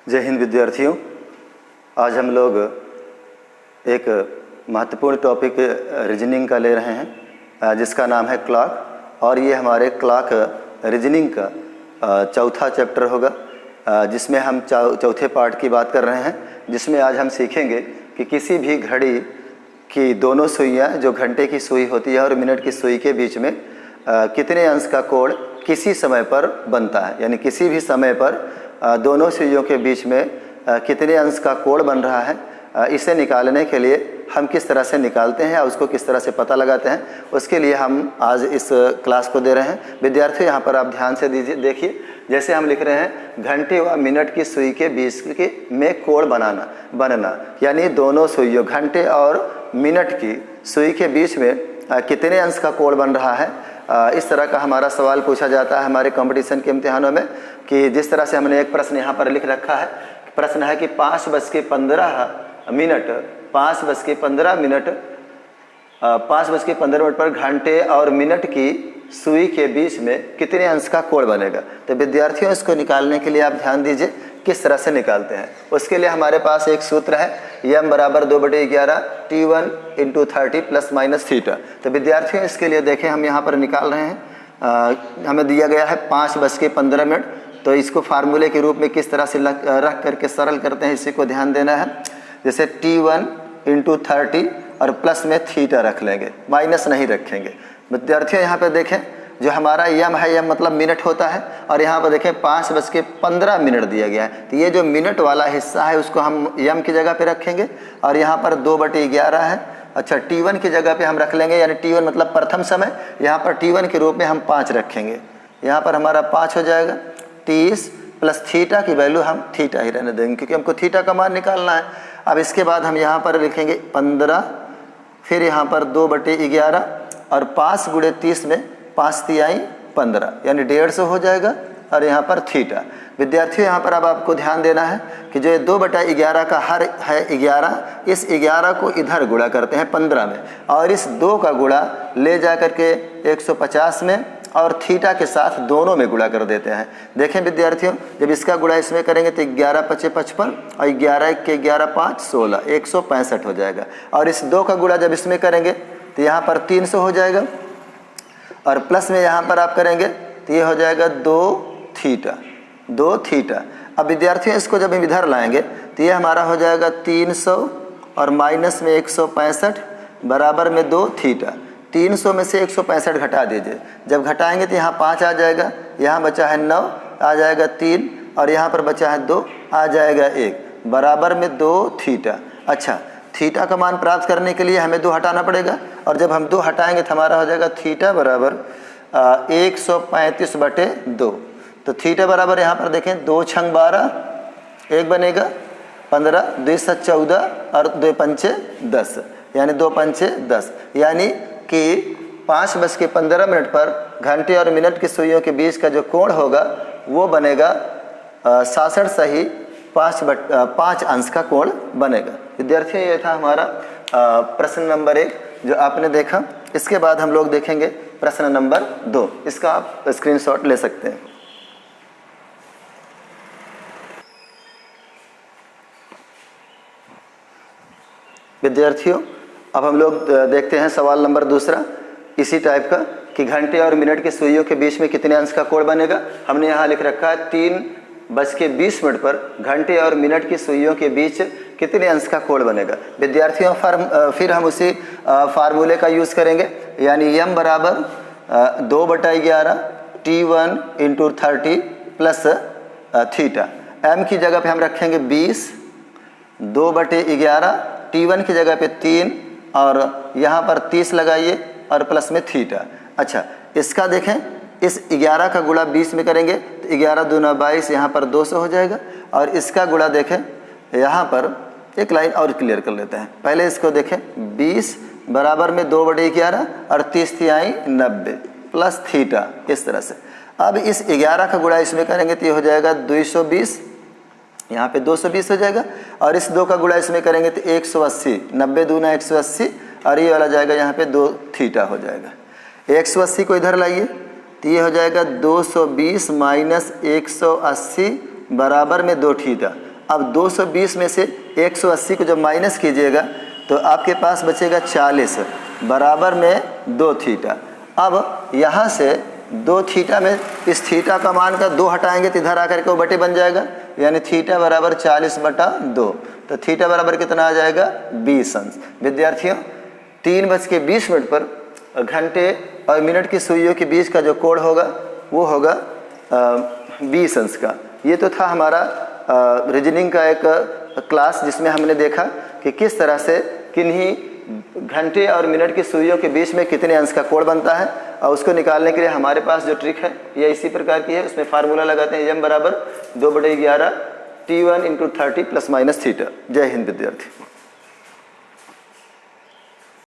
जय हिंद विद्यार्थियों। आज हम लोग एक महत्वपूर्ण टॉपिक रीजनिंग का ले रहे हैं जिसका नाम है क्लॉक, और ये हमारे क्लॉक रीजनिंग का चौथा चैप्टर होगा जिसमें हम चौथे पार्ट की बात कर रहे हैं, जिसमें आज हम सीखेंगे कि किसी भी घड़ी की दोनों सुइयाँ जो घंटे की सुई होती है और मिनट की सुई के बीच में कितने अंश का कोण किसी समय पर बनता है, यानी किसी भी समय पर दोनों सुइयों के बीच में कितने अंश का कोण बन रहा है, इसे निकालने के लिए हम किस तरह से निकालते हैं या उसको किस तरह से पता लगाते हैं, उसके लिए हम आज इस क्लास को दे रहे हैं। विद्यार्थियों यहाँ पर आप ध्यान से देखिए, जैसे हम लिख रहे हैं घंटे व मिनट की सुई के बीच के में कोण बनना, यानी दोनों सुइयों घंटे और मिनट की सुई के बीच में कितने अंश का कोण बन रहा है। इस तरह का हमारा सवाल पूछा जाता है हमारे कंपटीशन के इम्तिहानों में, कि जिस तरह से हमने एक प्रश्न यहाँ पर लिख रखा है। प्रश्न है कि 5:15 पर घंटे और मिनट की सुई के बीच में कितने अंश का कोण बनेगा। तो विद्यार्थियों, इसको निकालने के लिए आप ध्यान दीजिए किस तरह से निकालते हैं। उसके लिए हमारे पास एक सूत्र है, m बराबर 2/11 T1 × 30 ± थीटा। तो विद्यार्थियों, इसके लिए देखें हम यहाँ पर निकाल रहे हैं। हमें दिया गया है 5:15, तो इसको फार्मूले के रूप में किस तरह से रख करके सरल करते हैं, इसी को ध्यान देना है। जैसे T1 × 30 और प्लस में थीटा रख लेंगे, माइनस नहीं रखेंगे। विद्यार्थियों यहाँ पे देखें, जो हमारा यम है, यम मतलब मिनट होता है, और यहाँ पर देखें 5:15 दिया गया है। तो ये जो मिनट वाला हिस्सा है उसको हम यम की जगह पे रखेंगे, और यहाँ पर 2/11 है। अच्छा, T1 की जगह पे हम रख लेंगे, यानी T1 मतलब प्रथम समय, यहाँ पर T1 के रूप में हम 5 रखेंगे। यहाँ पर हमारा 5 हो जाएगा। 30 प्लस थीटा की वैल्यू हम थीटा ही रहने देंगे, क्योंकि हमको थीटा का मान निकालना है। अब इसके बाद हम यहाँ पर लिखेंगे 15, फिर यहाँ पर 2/11 और 5 × 30 में 5 × 15, यानी 150 हो जाएगा, और यहाँ पर थीटा। विद्यार्थियों, यहाँ पर अब आपको ध्यान देना है कि जो 2/11 का हर है 11, इस 11 को इधर गुणा करते हैं 15 में, और इस 2 का गुणा ले जा करके 150 में और थीटा के साथ दोनों में गुणा कर देते हैं। देखें विद्यार्थियों, जब इसका गुणा इसमें करेंगे तो 11 × 5 = 55 और 11 × 1 = 11 × 5 = 16, 165 हो जाएगा। और इस 2 का गुणा जब इसमें करेंगे तो यहाँ पर 300 हो जाएगा, और प्लस में यहाँ पर आप करेंगे तो ये हो जाएगा 2 थीटा। अब विद्यार्थियों, इसको जब हम इधर लाएंगे तो ये हमारा हो जाएगा 300 और माइनस में 165 बराबर में 2 थीटा। 300 में से 165 घटा दीजिए, जब घटाएंगे तो यहाँ 5 आ जाएगा, यहाँ बचा है 9 आ जाएगा 3, और यहाँ पर बचा है 2 आ जाएगा 1, बराबर में 2 थीटा। अच्छा, थीटा का मान प्राप्त करने के लिए हमें 2 हटाना पड़ेगा, और जब हम 2 हटाएंगे तो हमारा हो जाएगा थीटा बराबर 135/2। तो थीटा बराबर यहाँ पर देखें 2 × 12 1 बनेगा 15, 2 × 14 और 2 × 5 = 10, यानी 2 × 5 = 10, यानी कि 5:15 पर घंटे और मिनट की सुइयों के बीच का जो कोण होगा वो बनेगा 66.5 अंश का कोण बनेगा। विद्यार्थियों, ये था हमारा प्रश्न नंबर 1 जो आपने देखा। इसके बाद हम लोग देखेंगे प्रश्न नंबर 2, इसका आप स्क्रीनशॉट ले सकते हैं। विद्यार्थियों, अब हम लोग देखते हैं सवाल नंबर 2 इसी टाइप का, कि घंटे और मिनट की सुइयों के बीच में कितने अंश का कोण बनेगा। हमने यहाँ लिख रखा है 3:20 पर घंटे और मिनट की सुइयों के बीच कितने अंश का कोण बनेगा। विद्यार्थियों, फिर हम उसी फार्मूले का यूज़ करेंगे, यानी m बराबर 2/11 T1 × 30 प्लस थीटा। m की जगह पे हम रखेंगे 20, 2/11 T1 की जगह पे 3, और यहाँ पर 30 लगाइए और प्लस में थीटा। अच्छा, इसका देखें, इस 11 का गुणा 20 में करेंगे तो 11 × 2 = 22, यहाँ पर 200 हो जाएगा। और इसका गुणा देखें, यहाँ पर एक लाइन और क्लियर कर लेते हैं। पहले इसको देखें, 20 बराबर में 2/11 और 30 × 90 प्लस थीटा, इस तरह से। अब इस 11 का गुणा इसमें करेंगे तो ये हो जाएगा 220, यहाँ पे 220 हो जाएगा, और इस 2 का गुणा इसमें करेंगे तो 180, 90 × 2 = 180, और ये वाला जाएगा यहाँ पे 2 थीटा हो जाएगा। 180 को इधर लाइए तो ये हो जाएगा 220 - 180 बराबर में 2 थीटा। अब 220 में से 180 को जब माइनस कीजिएगा तो आपके पास बचेगा 40 बराबर में 2 थीटा। अब यहाँ से 2 थीटा में इस थीटा का मान का 2 हटाएंगे तो इधर आकर के वो बटे बन जाएगा, यानी थीटा बराबर 40/2। तो थीटा बराबर कितना आ जाएगा 20 अंश। विद्यार्थियों 3:20 पर घंटे और मिनट की सुइयों के बीच का जो कोण होगा वो होगा 20 अंश का। ये तो था हमारा रीजनिंग का एक क्लास जिसमें हमने देखा कि किस तरह से किन्हीं घंटे और मिनट की सुइयों के बीच में कितने अंश का कोण बनता है, और उसको निकालने के लिए हमारे पास जो ट्रिक है ये इसी प्रकार की है। उसमें फार्मूला लगाते हैं m बराबर 2/11 T1 × 30 ± थीटा। जय हिंद विद्यार्थी।